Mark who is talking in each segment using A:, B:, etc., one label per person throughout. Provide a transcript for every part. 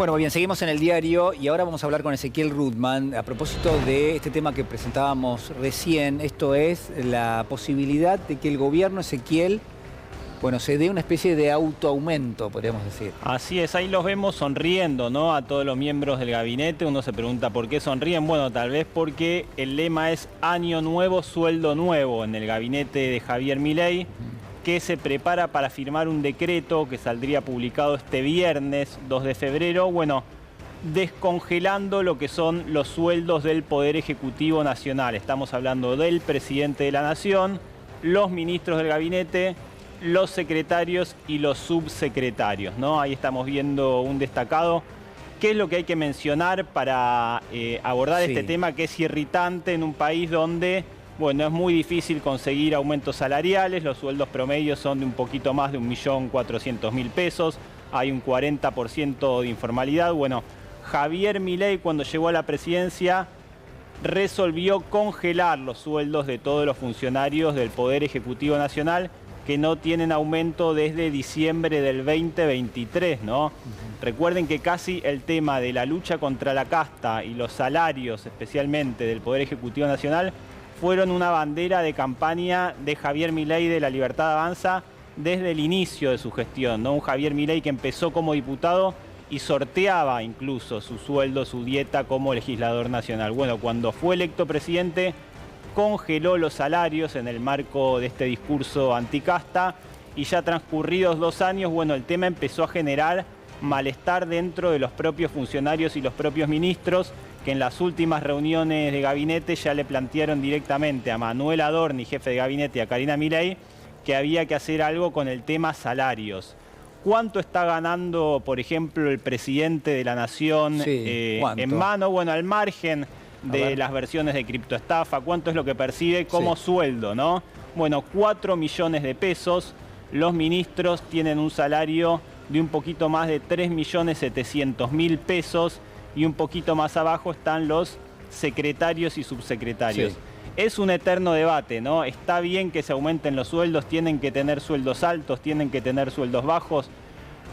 A: Bueno, muy bien, seguimos en el diario y ahora vamos a hablar con Ezequiel Rudman a propósito de este tema que presentábamos recién. Esto es la posibilidad de que el gobierno, Ezequiel, bueno, se dé una especie de autoaumento, podríamos decir.
B: Así es, ahí los vemos sonriendo, ¿no? A todos los miembros del gabinete. Uno se pregunta por qué sonríen. Bueno, tal vez porque el lema es año nuevo, sueldo nuevo en el gabinete de Javier Milei, que se prepara para firmar un decreto que saldría publicado este viernes 2 de febrero, bueno, descongelando lo que son los sueldos del Poder Ejecutivo Nacional. Estamos hablando del presidente de la Nación, los ministros del gabinete, los secretarios y los subsecretarios, ¿no? Ahí estamos viendo un destacado. ¿Qué es lo que hay que mencionar para abordar este tema que es irritante en un país donde, bueno, es muy difícil conseguir aumentos salariales? Los sueldos promedios son de un poquito más de 1.400.000 pesos. Hay un 40% de informalidad. Bueno, Javier Milei, cuando llegó a la presidencia, resolvió congelar los sueldos de todos los funcionarios del Poder Ejecutivo Nacional que no tienen aumento desde diciembre del 2023, ¿no? Recuerden que casi el tema de la lucha contra la casta y los salarios, especialmente del Poder Ejecutivo Nacional, fueron una bandera de campaña de Javier Milei de La Libertad Avanza desde el inicio de su gestión, ¿no? Un Javier Milei que empezó como diputado y sorteaba incluso su sueldo, su dieta como legislador nacional. Bueno, cuando fue electo presidente, congeló los salarios en el marco de este discurso anticasta y ya transcurridos 2 años, bueno, el tema empezó a generar malestar dentro de los propios funcionarios y los propios ministros, que en las últimas reuniones de gabinete ya le plantearon directamente a Manuel Adorni, jefe de gabinete, y a Karina Milei, que había que hacer algo con el tema salarios. ¿Cuánto está ganando, por ejemplo, el presidente de la Nación en mano? Bueno, al margen de las versiones de criptoestafa, ¿cuánto es lo que percibe como sueldo, no? Bueno, 4 millones de pesos. Los ministros tienen un salario de un poquito más de 3.700.000 pesos y un poquito más abajo están los secretarios y subsecretarios. Es un eterno debate, ¿no? Está bien que se aumenten los sueldos, tienen que tener sueldos altos, tienen que tener sueldos bajos.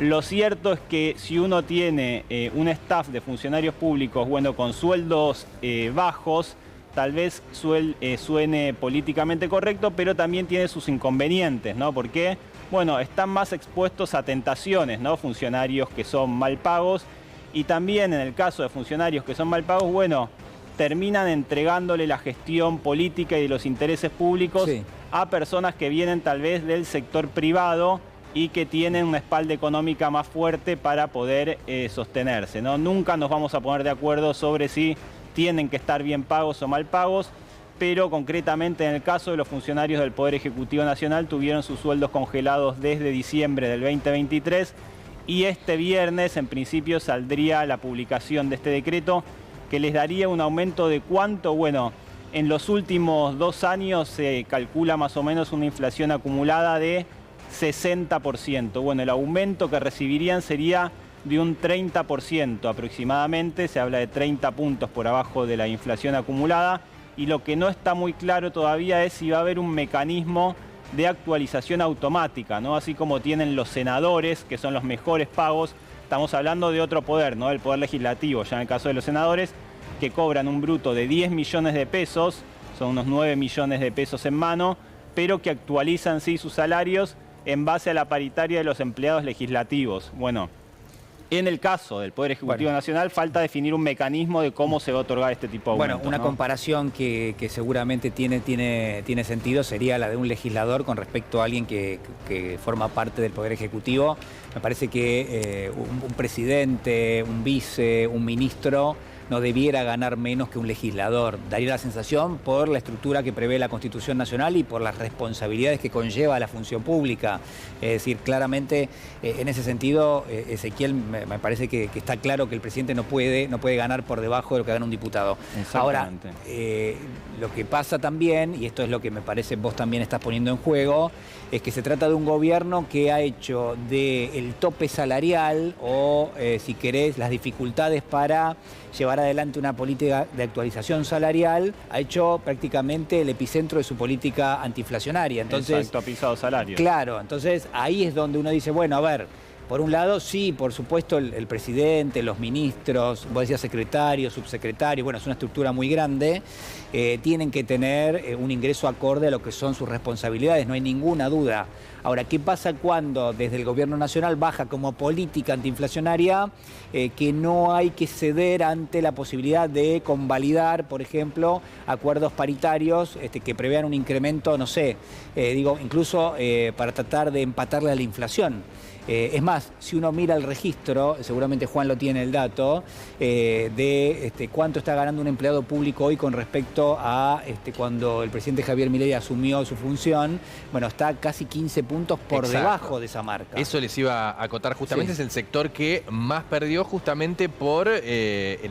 B: Lo cierto es que si uno tiene un staff de funcionarios públicos, bueno, con sueldos bajos, tal vez suene políticamente correcto, pero también tiene sus inconvenientes, ¿no? Porque, bueno, están más expuestos a tentaciones, ¿no? Funcionarios que son mal pagos y también en el caso de funcionarios que son mal pagos, bueno, terminan entregándole la gestión política y de los intereses públicos a personas que vienen tal vez del sector privado y que tienen una espalda económica más fuerte para poder sostenerse, ¿no? Nunca nos vamos a poner de acuerdo sobre si tienen que estar bien pagos o mal pagos, pero concretamente en el caso de los funcionarios del Poder Ejecutivo Nacional tuvieron sus sueldos congelados desde diciembre del 2023 y este viernes en principio saldría la publicación de este decreto que les daría un aumento de ¿cuánto? Bueno, en los últimos 2 años se calcula más o menos una inflación acumulada de 60%. Bueno, el aumento que recibirían sería de un 30% aproximadamente, se habla de 30 puntos por abajo de la inflación acumulada y lo que no está muy claro todavía es si va a haber un mecanismo de actualización automática, ¿no? Así como tienen los senadores, que son los mejores pagos, estamos hablando de otro poder, ¿no? El poder legislativo, ya en el caso de los senadores, que cobran un bruto de 10 millones de pesos, son unos 9 millones de pesos en mano, pero que actualizan sí sus salarios en base a la paritaria de los empleados legislativos. Bueno, en el caso del Poder Ejecutivo Nacional falta definir un mecanismo de cómo se va a otorgar este tipo de aumentos.
A: Bueno, una comparación que seguramente tiene sentido sería la de un legislador con respecto a alguien que forma parte del Poder Ejecutivo. Me parece que un presidente, un vice, un ministro no debiera ganar menos que un legislador. Daría la sensación por la estructura que prevé la Constitución Nacional y por las responsabilidades que conlleva la función pública. Es decir, claramente, en ese sentido, Ezequiel, me parece que está claro que el presidente no puede ganar por debajo de lo que gana un diputado. Ahora, lo que pasa también, y esto es lo que me parece vos también estás poniendo en juego, es que se trata de un gobierno que ha hecho del tope salarial o, si querés, las dificultades para llevar adelante una política de actualización salarial, ha hecho prácticamente el epicentro de su política antiinflacionaria. Entonces,
B: exacto, ha pisado salarios.
A: Claro, entonces ahí es donde uno dice, bueno, a ver, Por un lado, sí, por supuesto, el presidente, los ministros, vos decías secretarios, subsecretarios, bueno, es una estructura muy grande, tienen que tener un ingreso acorde a lo que son sus responsabilidades, no hay ninguna duda. Ahora, ¿qué pasa cuando desde el gobierno nacional baja como política antiinflacionaria que no hay que ceder ante la posibilidad de convalidar, por ejemplo, acuerdos paritarios que prevean un incremento, no sé, incluso para tratar de empatarle a la inflación? Es más, si uno mira el registro, seguramente Juan lo tiene el dato, de cuánto está ganando un empleado público hoy con respecto a cuando el presidente Javier Milei asumió su función, bueno, está casi 15 puntos por debajo de esa marca.
C: Eso les iba a acotar justamente, sí. Es el sector que más perdió justamente por el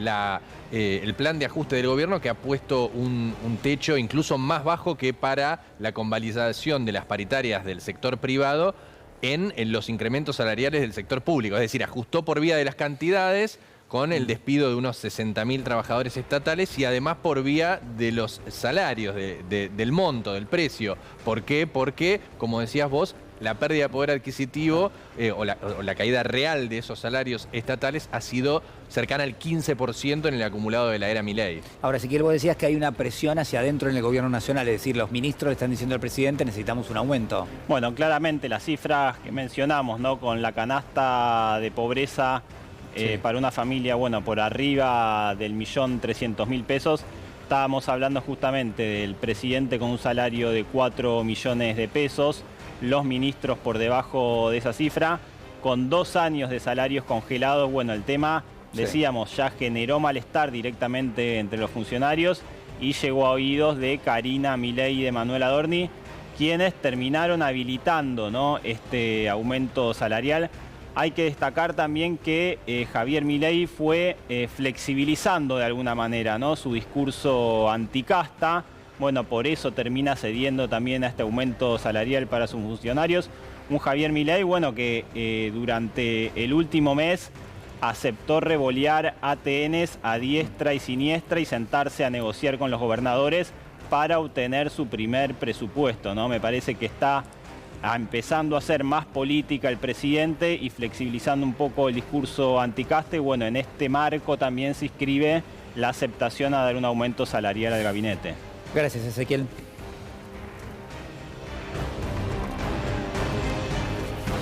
C: plan de ajuste del gobierno, que ha puesto un techo incluso más bajo que para la convalidación de las paritarias del sector privado en los incrementos salariales del sector público. Es decir, ajustó por vía de las cantidades con el despido de unos 60.000 trabajadores estatales y además por vía de los salarios, del monto, del precio. ¿Por qué? Porque, como decías vos, la pérdida de poder adquisitivo o la caída real de esos salarios estatales ha sido cercana al 15% en el acumulado de la era Milei.
A: Ahora, Ezequiel, vos decías que hay una presión hacia adentro en el gobierno nacional, es decir, los ministros le están diciendo al presidente necesitamos un aumento.
B: Bueno, claramente las cifras que mencionamos, ¿no? Con la canasta de pobreza para una familia, bueno, por arriba del 1.300.000 pesos, estábamos hablando justamente del presidente con un salario de 4 millones de pesos, los ministros por debajo de esa cifra, con 2 años de salarios congelados. Bueno, el tema, decíamos, ya generó malestar directamente entre los funcionarios y llegó a oídos de Karina Milei y de Manuel Adorni, quienes terminaron habilitando, ¿no?, este aumento salarial. Hay que destacar también que Javier Milei fue flexibilizando de alguna manera, ¿no?, su discurso anticasta. Bueno, por eso termina cediendo también a este aumento salarial para sus funcionarios. Un Javier Milei, bueno, que durante el último mes aceptó revolear ATNs a diestra y siniestra y sentarse a negociar con los gobernadores para obtener su primer presupuesto, ¿no? Me parece que está empezando a hacer más política el presidente y flexibilizando un poco el discurso anticaste. Bueno, en este marco también se inscribe la aceptación a dar un aumento salarial al gabinete.
A: Gracias, Ezequiel.